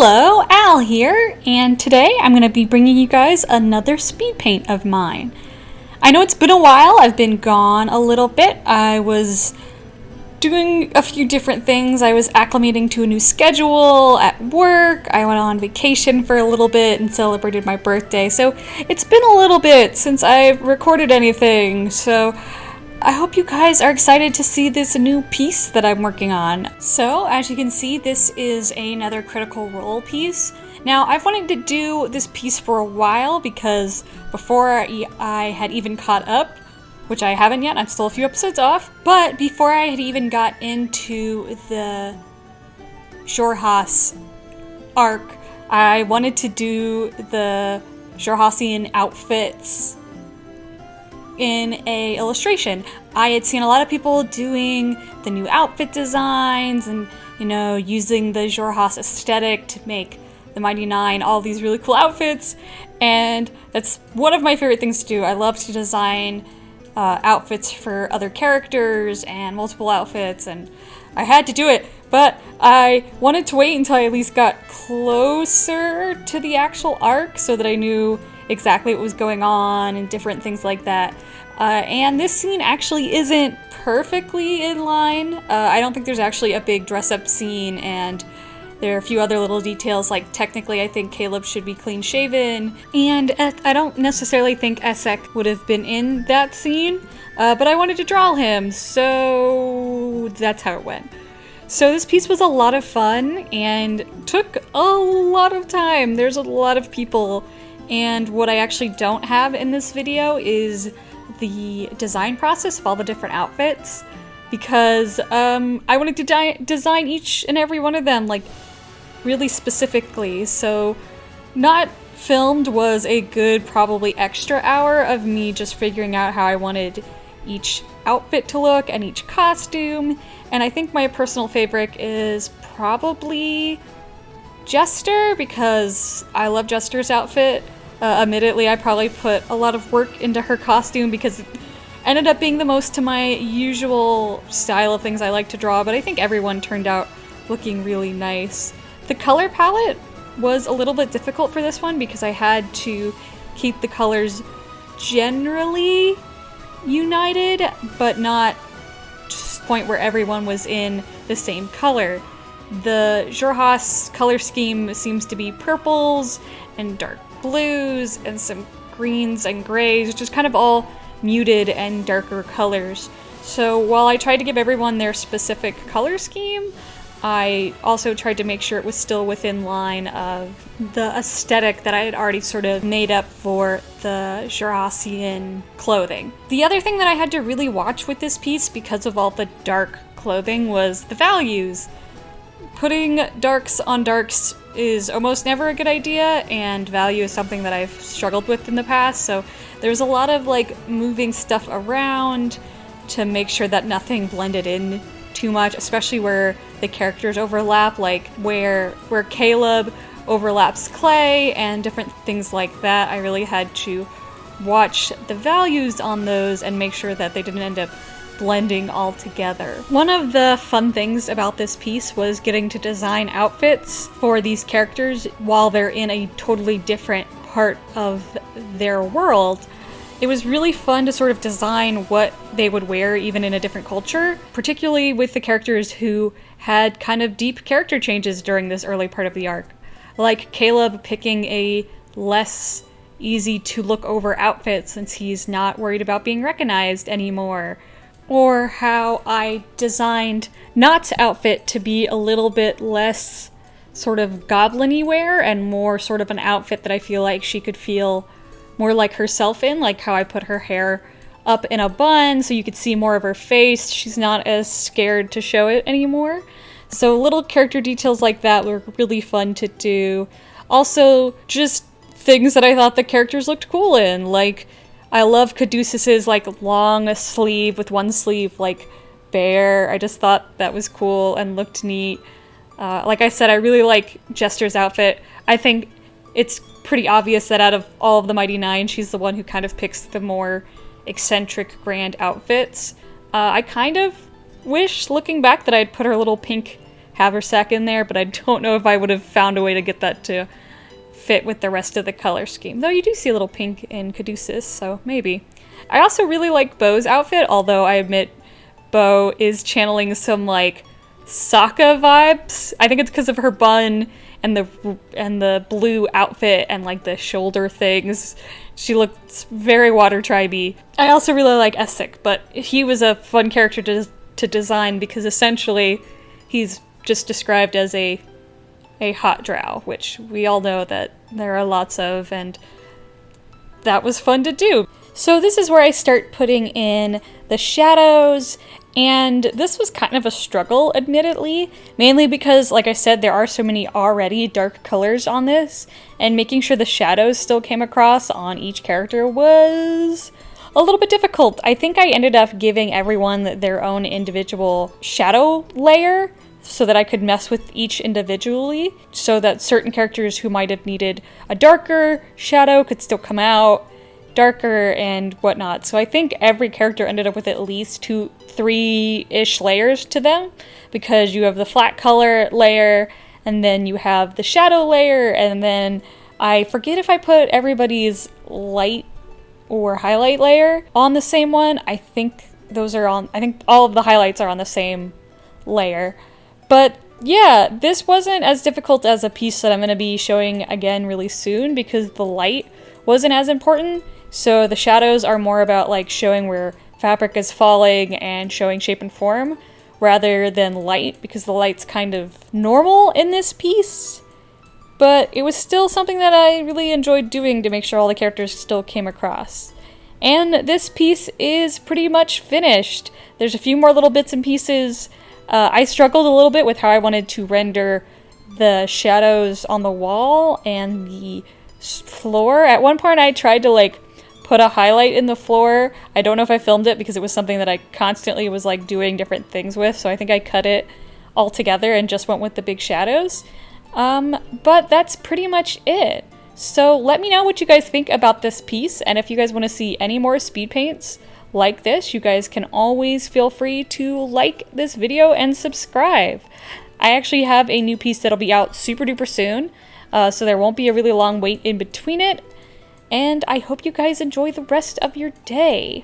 Hello, Al here, and today I'm going to be bringing you guys another speed paint of mine. I know it's been a while, I've been gone a little bit. I was doing a few different things. I was acclimating to a new schedule at work. I went on vacation for a little bit and celebrated my birthday. So it's been a little bit since I've recorded anything. So I hope you guys are excited to see this new piece that I'm working on. So as you can see, this is another Critical Role piece. Now I've wanted to do this piece for a while because before I had even caught up, which I haven't yet, I'm still a few episodes off, but before I had even got into the Xhorhas arc, I wanted to do the Xhorhasian outfits in a illustration. I had seen a lot of people doing the new outfit designs and, you know, using the Xhorhas aesthetic to make the Mighty Nein all these really cool outfits, and that's one of my favorite things to do. I love to design outfits for other characters and multiple outfits, and I had to do it, but I wanted to wait until I at least got closer to the actual arc so that I knew exactly what was going on and different things like that. And this scene actually isn't perfectly in line. I don't think there's actually a big dress-up scene, and there are a few other little details, like technically I think Caleb should be clean-shaven, and I don't necessarily think Esek would have been in that scene, but I wanted to draw him, so that's how it went. So this piece was a lot of fun and took a lot of time. There's a lot of people, and what I actually don't have in this video is the design process of all the different outfits, because I wanted to design each and every one of them like really specifically. So not filmed was a good probably extra hour of me just figuring out how I wanted each outfit to look and each costume, and I think my personal favorite is probably Jester, because I love Jester's outfit. Admittedly, I probably put a lot of work into her costume because it ended up being the most to my usual style of things I like to draw, but I think everyone turned out looking really nice. The color palette was a little bit difficult for this one because I had to keep the colors generally united, but not to the point where everyone was in the same color. The Xhorhas color scheme seems to be purples and dark blues and some greens and grays, just kind of all muted and darker colors. So while I tried to give everyone their specific color scheme, I also tried to make sure it was still within line of the aesthetic that I had already sort of made up for the Xhorhasian clothing. The other thing that I had to really watch with this piece, because of all the dark clothing, was the values. Putting darks on darks is almost never a good idea, and value is something that I've struggled with in the past, so there's a lot of like moving stuff around to make sure that nothing blended in too much, especially where the characters overlap, like where Caleb overlaps Clay and different things like that. I really had to watch the values on those and make sure that they didn't end up blending all together. One of the fun things about this piece was getting to design outfits for these characters while they're in a totally different part of their world. It was really fun to sort of design what they would wear even in a different culture, particularly with the characters who had kind of deep character changes during this early part of the arc. Like Caleb picking a less easy to look over outfit since he's not worried about being recognized anymore. Or how I designed Not's outfit to be a little bit less sort of goblin-y wear and more sort of an outfit that I feel like she could feel more like herself in, like how I put her hair up in a bun so you could see more of her face. She's not as scared to show it anymore. So little character details like that were really fun to do. Also, just things that I thought the characters looked cool in, like I love Caduceus's like long sleeve with one sleeve like bear. I just thought that was cool and looked neat. Like I said, I really like Jester's outfit. I think it's pretty obvious that out of all of the Mighty Nein, she's the one who kind of picks the more eccentric, grand outfits. I kind of wish, looking back, that I'd put her little pink haversack in there, but I don't know if I would have found a way to get that to fit with the rest of the color scheme. Though you do see a little pink in Caduceus, so maybe. I also really like Bo's outfit, although I admit Bo is channeling some like Sokka vibes. I think it's because of her bun and the blue outfit and like the shoulder things. She looks very Water Tribe-y. I also really like Essek, but he was a fun character to design because essentially he's just described as a hot drow, which we all know that there are lots of, and that was fun to do. So this is where I start putting in the shadows, and this was kind of a struggle, admittedly, mainly because, like I said, there are so many already dark colors on this, and making sure the shadows still came across on each character was a little bit difficult. I think I ended up giving everyone their own individual shadow layer so that I could mess with each individually, so that certain characters who might have needed a darker shadow could still come out darker and whatnot. So I think every character ended up with at least 2-3-ish layers to them, because you have the flat color layer, and then you have the shadow layer, and then I forget if I put everybody's light or highlight layer on the same one. I think all of the highlights are on the same layer. But yeah, this wasn't as difficult as a piece that I'm going to be showing again really soon, because the light wasn't as important. So the shadows are more about like showing where fabric is falling and showing shape and form, rather than light, because the light's kind of normal in this piece. But it was still something that I really enjoyed doing to make sure all the characters still came across. And this piece is pretty much finished. There's a few more little bits and pieces. I struggled a little bit with how I wanted to render the shadows on the wall and the floor. At one point I tried to like put a highlight in the floor. I don't know if I filmed it because it was something that I constantly was like doing different things with, so I think I cut it all together and just went with the big shadows. But that's pretty much it. So let me know what you guys think about this piece, and if you guys want to see any more speed paints like this, you guys can always feel free to like this video and subscribe. I actually have a new piece that'll be out super duper soon, so there won't be a really long wait in between it. And I hope you guys enjoy the rest of your day.